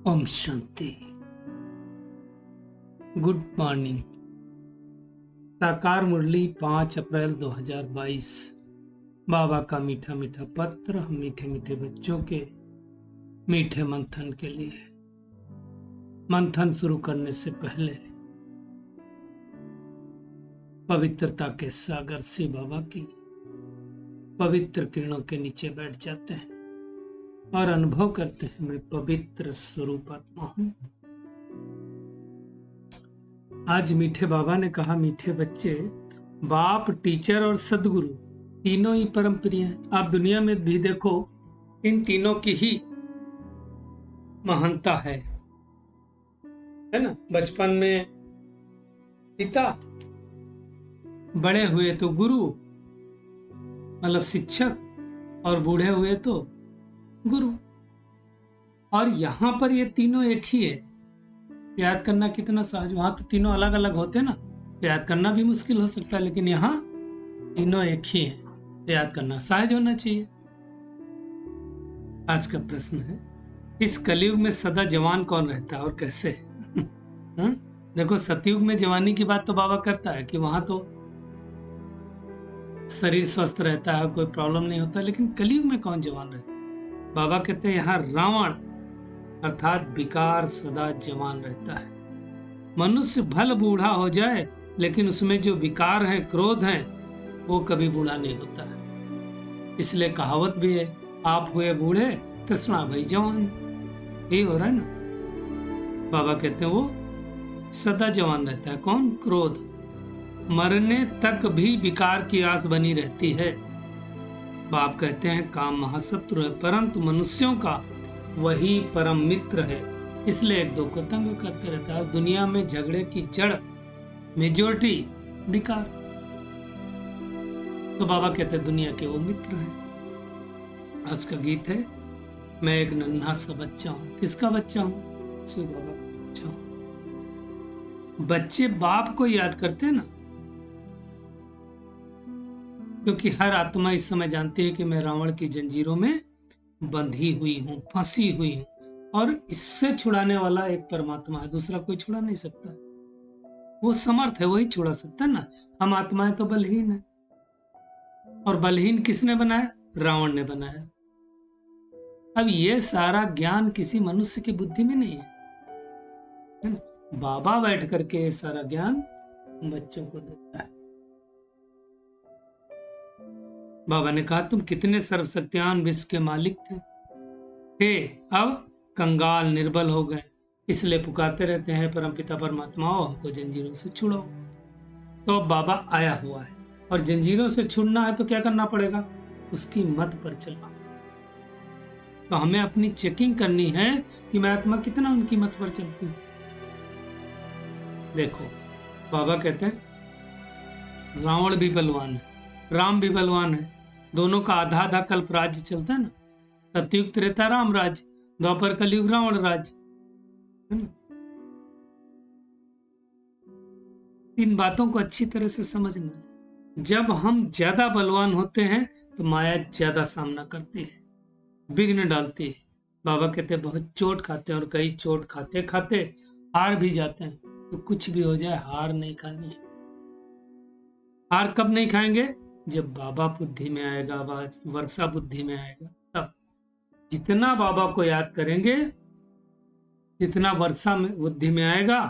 Om Shanti. Good morning. साकार मुरली 5 अप्रैल 2022। बाबा का मीठा मीठा पत्र हम मीठे मीठे बच्चों के मीठे मंथन के लिए। मंथन शुरू करने से पहले पवित्रता के सागर से बाबा की पवित्र किरणों के नीचे बैठ जाते हैं और अनुभव करते हैं, मैं पवित्र स्वरूप आत्मा हूं। आज मीठे बाबा ने कहा, मीठे बच्चे, बाप, टीचर और सदगुरु तीनों ही परम प्रिय हैं। आप दुनिया में भी देखो, इन तीनों की ही महानता है ना। बचपन में पिता, बड़े हुए तो गुरु मतलब शिक्षक, और बूढ़े हुए तो गुरु। और यहां पर ये तीनों एक ही है। याद करना कितना सहज। वहां तो तीनों अलग अलग होते ना, याद करना भी मुश्किल हो सकता है, लेकिन यहाँ तीनों एक ही है, याद करना सहज होना चाहिए। आज का प्रश्न है, इस कलयुग में सदा जवान कौन रहता है और कैसे? देखो, सतयुग में जवानी की बात तो बाबा करता है कि वहां तो शरीर स्वस्थ रहता है, कोई प्रॉब्लम नहीं होता, लेकिन कलयुग में कौन जवान रहता है? बाबा कहते हैं यहाँ रावण अर्थात विकार सदा जवान रहता है। मनुष्य भल बूढ़ा हो जाए, लेकिन उसमें जो विकार हैं, क्रोध हैं, वो कभी बूढ़ा नहीं होता है। इसलिए कहावत भी है, आप हुए बूढ़े तृष्णा भई जवान। यही हो रहा है ना। बाबा कहते हैं वो सदा जवान रहता है। कौन? क्रोध। मरने तक भी विकार की आस बनी रहती है। बाप कहते हैं काम महाशत्रु है, परंतु मनुष्यों का वही परम मित्र है। इसलिए एक दो को तंग करते रहता है। आज दुनिया में झगड़े की जड़ मेजोरिटी विकार। तो बाबा कहते हैं दुनिया के वो मित्र हैं। आज का गीत है, मैं एक नन्हा सा बच्चा हूं। किसका बच्चा हूं? शिव बाबा का बच्चा हूं। बच्चे बाप को याद करते हैं ना, क्योंकि हर आत्मा इस समय जानती है कि मैं रावण की जंजीरों में बंधी हुई हूं, फंसी हुई हूं, और इससे छुड़ाने वाला एक परमात्मा है, दूसरा कोई छुड़ा नहीं सकता। वो समर्थ है, वही छुड़ा सकता है ना। हम आत्माएं तो बलहीन है, और बलहीन किसने बनाया? रावण ने बनाया। अब ये सारा ज्ञान किसी मनुष्य की बुद्धि में नहीं है। बाबा बैठ करके ये सारा ज्ञान बच्चों को देता है। बाबा ने कहा, तुम कितने सर्वशक्तिमान विश्व के मालिक थे, अब कंगाल निर्बल हो गए, इसलिए पुकारते रहते हैं परमपिता परमात्मा हमको जंजीरों से छुड़ाओ। तो अब बाबा आया हुआ है, और जंजीरों से छुड़ना है तो क्या करना पड़ेगा? उसकी मत पर चलना। तो हमें अपनी चेकिंग करनी है कि मैं आत्मा कितना उनकी मत पर चलती हूँ। देखो, बाबा कहते हैं रावण भी बलवान है, राम भी बलवान है। दोनों का आधा आधा कल्प राज्य चलता है ना। सतयुग त्रेता राम राज्य, द्वापर कलयुग रावण राज्य, है ना। इन बातों को अच्छी तरह से समझना। जब हम ज्यादा बलवान होते हैं तो माया ज्यादा सामना करती है, विघ्न डालती है। बाबा कहते हैं बहुत चोट खाते हैं, और कई चोट खाते खाते हार भी जाते हैं। तो कुछ भी हो जाए, हार नहीं खानी है। हार कब नहीं खाएंगे? जब बाबा बुद्धि में आएगा, वर्षा बुद्धि में आएगा, तब। जितना बाबा को याद करेंगे, जितना वर्षा में बुद्धि में आएगा,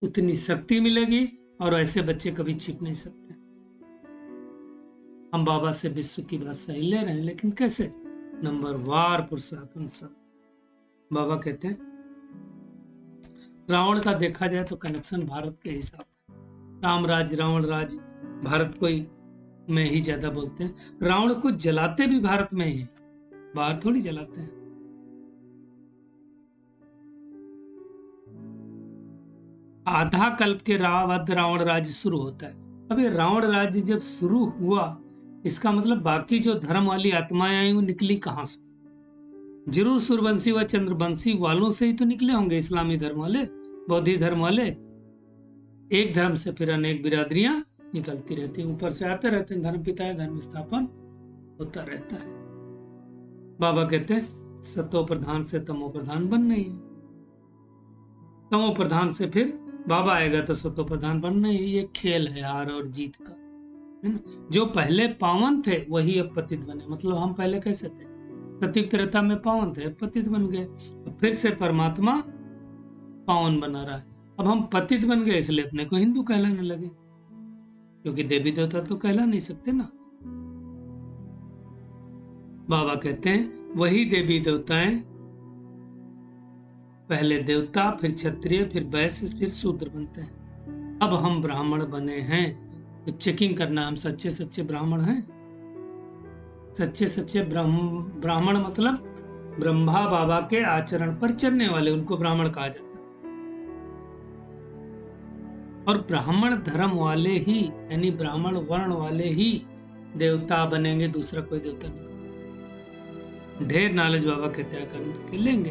उतनी शक्ति मिलेगी, और ऐसे बच्चे कभी छिप नहीं सकते। हम बाबा से विश्व की बात सही ले रहे हैं, लेकिन कैसे? नंबर वार पुरुषार्थम सब। बाबा कहते हैं रावण का देखा जाए तो कनेक्शन भारत के हिसाब से, राम राज रावण राज, भारत को ही में ही ज्यादा बोलते हैं। रावण को जलाते भी भारत में ही, बाहर थोड़ी जलाते हैं। आधा कल्प के बाद रावण राज्य शुरू होता है। अब ये रावण राज्य जब शुरू हुआ, इसका मतलब बाकी जो धर्म वाली आत्माएं आई वो निकली कहां से? जरूर सूर्यवंशी व चंद्रवंशी वालों से ही तो निकले होंगे। इस्लामी धर्म वाले, बौद्धी धर्म वाले, एक धर्म से फिर अनेक बिरादरियां निकलती रहती हैं, ऊपर से आते रहते हैं। धर्म पिता है, धर्म स्थापन होता रहता है। बाबा कहते हैं सतो प्रधान से तमो प्रधान बनना ही है, तमो प्रधान से फिर बाबा आएगा तो सतो प्रधान बनना ही है। ये खेल है हार और जीत का, है ना। जो पहले पावन थे वही अब पतित बने। मतलब हम पहले कैसे थे, प्रतीक त्रेता में पावन थे, पतित बन गए। फिर से परमात्मा पावन बना रहा है। अब हम पतित बन गए इसलिए अपने को हिंदू कहलाने लगे, क्योंकि देवी देवता तो कहला नहीं सकते ना। बाबा कहते हैं वही देवी देवताएं, पहले देवता फिर क्षत्रिय फिर वैश्य फिर शूद्र बनते हैं। अब हम ब्राह्मण बने हैं तो चेकिंग करना, हम सच्चे सच्चे ब्राह्मण हैं। सच्चे सच्चे ब्राह्मण मतलब ब्रह्मा बाबा के आचरण पर चलने वाले, उनको ब्राह्मण कहा जाता है। और ब्राह्मण धर्म वाले ही, यानी ब्राह्मण वर्ण वाले ही देवता बनेंगे, दूसरा कोई देवता नहीं। ढेर नॉलेज बाबा के त्याग करके लेंगे।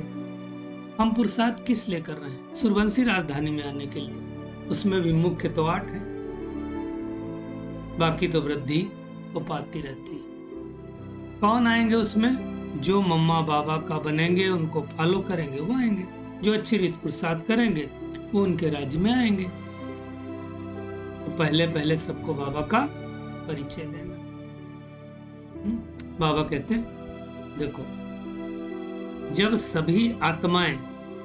हम पुरुषार्थ किस लिए कर रहे हैं? सूर्यवंशी राजधानी में आने के लिए। उसमें भी मुख्य तो 8 है, बाकी तो वृद्धि वो पाती रहती है। कौन आएंगे उसमें? जो मम्मा बाबा का बनेंगे, उनको फॉलो करेंगे, वो आएंगे। जो अच्छी रीत पुरुषार्थ करेंगे वो उनके राज्य में आएंगे। तो पहले पहले सबको बाबा का परिचय देना। बाबा कहते हैं देखो, जब सभी आत्माएं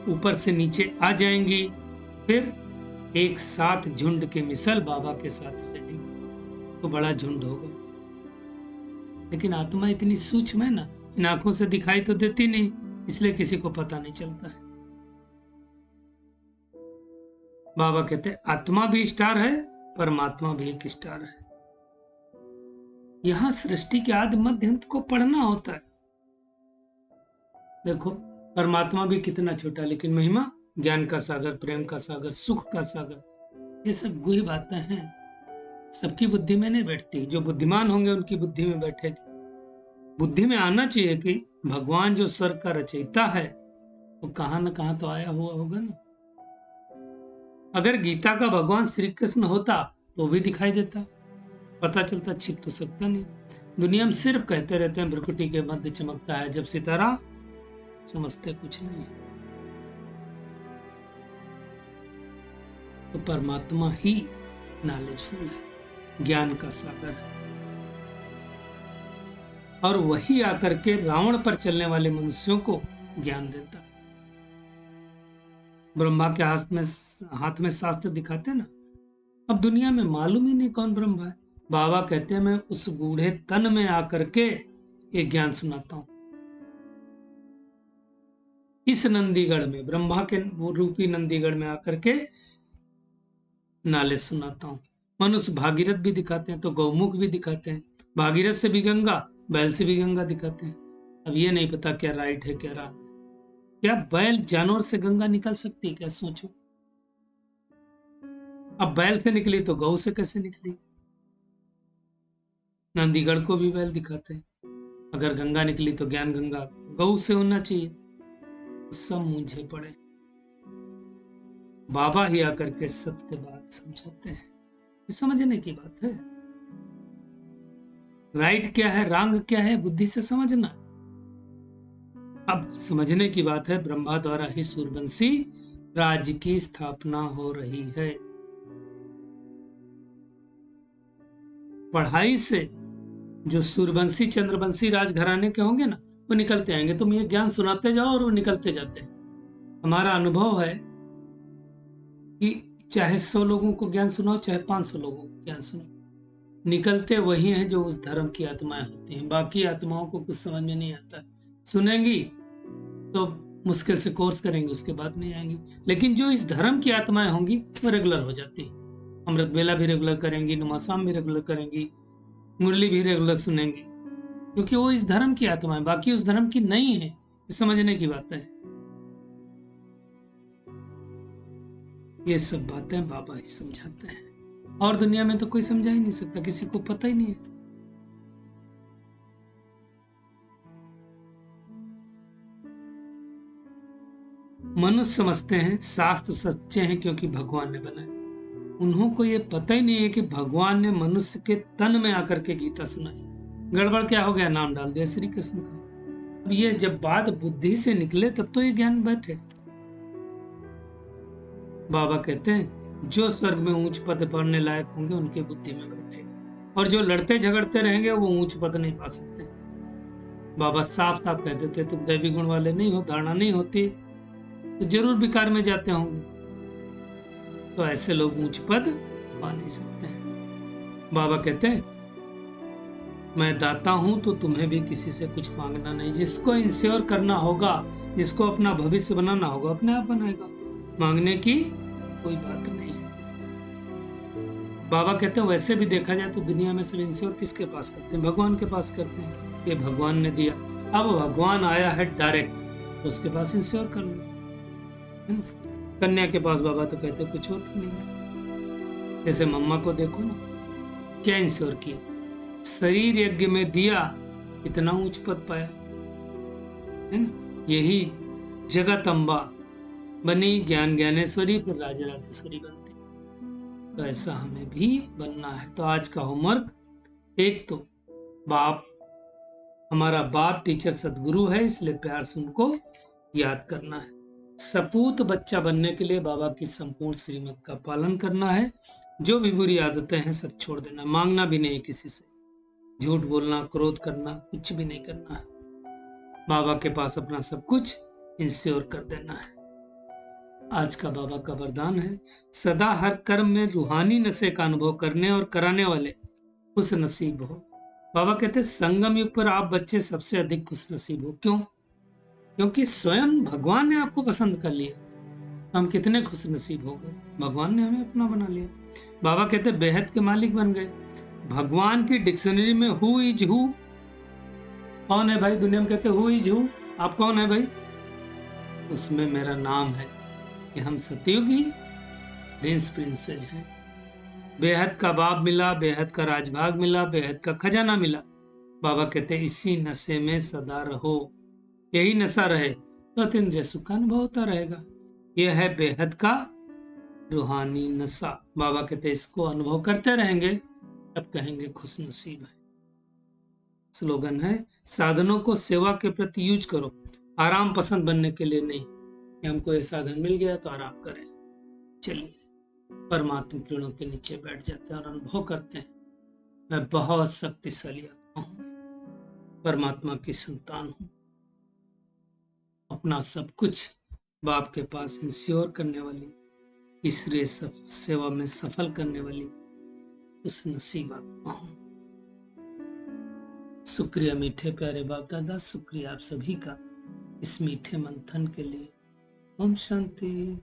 ऊपर से नीचे आ जाएंगी, फिर एक साथ झुंड के मिसल बाबा के साथ चलेंगे तो बड़ा झुंड होगा। लेकिन आत्मा इतनी सूक्ष्म है ना, इन आंखों से दिखाई तो देती नहीं, इसलिए किसी को पता नहीं चलता है। बाबा कहते हैं आत्मा भी स्टार है, परमात्मा भी एक स्टार है। यहां सृष्टि के आदि मध्य अंत को पढ़ना होता है। देखो परमात्मा भी कितना छोटा, लेकिन महिमा ज्ञान का सागर, प्रेम का सागर, सुख का सागर। ये सब गुही बातें हैं, सबकी बुद्धि में नहीं बैठती। जो बुद्धिमान होंगे उनकी बुद्धि में बैठेगी। बुद्धि में आना चाहिए कि भगवान जो स्वर्ग का रचयिता है वो कहां न कहां तो आया हुआ होगा ना। अगर गीता का भगवान श्री कृष्ण होता तो भी दिखाई देता, पता चलता, छिप तो सकता नहीं। दुनिया में सिर्फ कहते रहते हैं भ्रुकुटी के मध्य चमकता है, जब सितारा समझते कुछ नहीं है। तो परमात्मा ही नॉलेजफुल है, ज्ञान का सागर है। और वही आकर के रावण पर चलने वाले मनुष्यों को ज्ञान देता। ब्रह्मा के हाथ में शास्त्र दिखाते ना। अब दुनिया में मालूम ही नहीं कौन ब्रह्मा है। बाबा कहते हैं मैं उस बूढ़े तन में आकर के ये ज्ञान सुनाता हूं। इस नंदीगढ़ में, ब्रह्मा के रूपी नंदीगढ़ में आकर के नॉलेज सुनाता हूं। मनुष्य भागीरथ भी दिखाते हैं तो गौमुख भी दिखाते हैं। भागीरथ से भी गंगा, बैल से भी गंगा दिखाते हैं। अब ये नहीं पता क्या राइट है क्या रॉन्ग है। क्या बैल जानवर से गंगा निकल सकती है? क्या सोचो। अब बैल से निकली तो गौ से कैसे निकली? नंदीगढ़ को भी बैल दिखाते हैं। अगर गंगा निकली तो ज्ञान गंगा गौ से होना चाहिए। सब मूंझे पड़े। बाबा ही आकर के सत्य बात समझाते हैं। ये समझने की बात है। राइट क्या है, रॉन्ग क्या है, बुद्धि से समझना। अब समझने की बात है, ब्रह्मा द्वारा ही सूर्यवंशी राज्य की स्थापना हो रही है। पढ़ाई से जो सूर्यवंशी चंद्रवंशी राजघराने के होंगे ना, वो निकलते आएंगे। तुम ये ज्ञान सुनाते जाओ और वो निकलते जाते हैं। हमारा अनुभव है कि चाहे 100 लोगों को ज्ञान सुनाओ, चाहे 500 लोगों को ज्ञान सुनाओ, निकलते वही हैं जो उस धर्म की आत्माएं होती हैं। बाकी आत्माओं को कुछ समझ में नहीं आता। सुनेंगी तो मुश्किल से कोर्स करेंगे, उसके बाद नहीं आएंगी। लेकिन जो इस धर्म की आत्माएं होंगी वो रेगुलर हो जाती। अमृत बेला भी रेगुलर करेंगी, नुमासाम भी रेगुलर करेंगी, मुरली भी रेगुलर सुनेंगी, क्योंकि वो इस धर्म की आत्माएं, बाकी उस धर्म की नहीं है। समझने की बात है। ये सब बातें बाबा ही समझाते हैं, और दुनिया में तो कोई समझा ही नहीं सकता, किसी को पता ही नहीं है। मनुष्य समझते हैं शास्त्र सच्चे हैं क्योंकि भगवान ने बनाए। उन्हों को ये पता ही नहीं है कि भगवान ने मनुष्य के तन में आकर के गीता सुनाई। गड़बड़ क्या हो गया, नाम डाल दिया श्री कृष्ण का। अब ये जब बात बुद्धि से निकले तब तो ये ज्ञान बैठे। बाबा कहते हैं जो स्वर्ग में ऊंच पद पाने लायक होंगे उनकी बुद्धि में बैठेगा, और जो लड़ते झगड़ते रहेंगे वो ऊंच पद नहीं पा सकते। बाबा साफ साफ कह देते तुम दैवी गुण वाले नहीं हो, धारणा नहीं होती तो जरूर विकार में जाते होंगे, तो ऐसे लोग ऊंच पद पा नहीं सकते हैं। बाबा कहते हैं मैं दाता हूं तो तुम्हें भी किसी से कुछ मांगना नहीं। जिसको इंश्योर करना होगा, जिसको अपना भविष्य बनाना होगा, अपने आप बनाएगा, मांगने की कोई बात नहीं है। बाबा कहते हैं वैसे भी देखा जाए तो दुनिया में सब इंश्योर किसके पास करते हैं? भगवान के पास करते हैं। ये भगवान ने दिया, अब भगवान आया है डायरेक्ट, तो उसके पास इंश्योर कर लो। कन्या के पास बाबा तो कहते कुछ होता नहीं। जैसे मम्मा को देखो ना, क्या इंश्योर किया, शरीर यज्ञ में दिया, इतना ऊंच पद पाया है ना। यही जगत अम्बा बनी ज्ञान ज्ञानेश्वरी, फिर राजराजेश्वरी बनती। तो ऐसा हमें भी बनना है। तो आज का होमवर्क, एक तो बाप, हमारा बाप टीचर सदगुरु है, इसलिए प्यार से उनको याद करना है। सपूत बच्चा बनने के लिए बाबा की संपूर्ण श्रीमत का पालन करना है। जो भी बुरी आदतें हैं सब छोड़ देना, मांगना भी नहीं किसी से, झूठ बोलना, क्रोध करना, कुछ भी नहीं करना है। बाबा के पास अपना सब कुछ इंश्योर कर देना है। आज का बाबा का वरदान है सदा हर कर्म में रूहानी नशे का अनुभव करने और कराने वाले खुश नसीब हो। बाबा कहते हैं संगम युग पर आप बच्चे सबसे अधिक खुश नसीब हो। क्यों? क्योंकि स्वयं भगवान ने आपको पसंद कर लिया। हम कितने खुश नसीब हो गए, भगवान ने हमें अपना बना लिया। बाबा कहते हैं बेहद के मालिक बन गए। भगवान की डिक्शनरी में हु इज हु, कौन है भाई? दुनिया में कहते हु इज हु, आप कौन है भाई? उसमें मेरा नाम है कि हम सतयुगी प्रिंस प्रिंसेस हैं। बेहद का बाप मिला, बेहद का राजभाग मिला, बेहद का खजाना मिला। बाबा कहते हैं इसी नशे में सदा रहो, यही नशा रहे तो अतीन्द्रिय सुख का अनुभव होता रहेगा। यह है बेहद का रूहानी नशा। बाबा कहते हैं इसको अनुभव करते रहेंगे तब कहेंगे खुश नसीब है। स्लोगन है साधनों को सेवा के प्रति यूज करो, आराम पसंद बनने के लिए नहीं कि हमको ये साधन मिल गया तो आराम करें। चलिए परमात्मा किरणों के नीचे बैठ जाते हैं और अनुभव करते हैं मैं बहुत शक्तिशाली आत्मा हूं, परमात्मा की संतान हूं, अपना सब कुछ बाप के पास इंश्योर करने वाली, इसलिए सब सेवा में सफल करने वाली उस नसीब आत्मा हूं। शुक्रिया मीठे प्यारे बाप दादा, शुक्रिया आप सभी का इस मीठे मंथन के लिए। ओम शांति।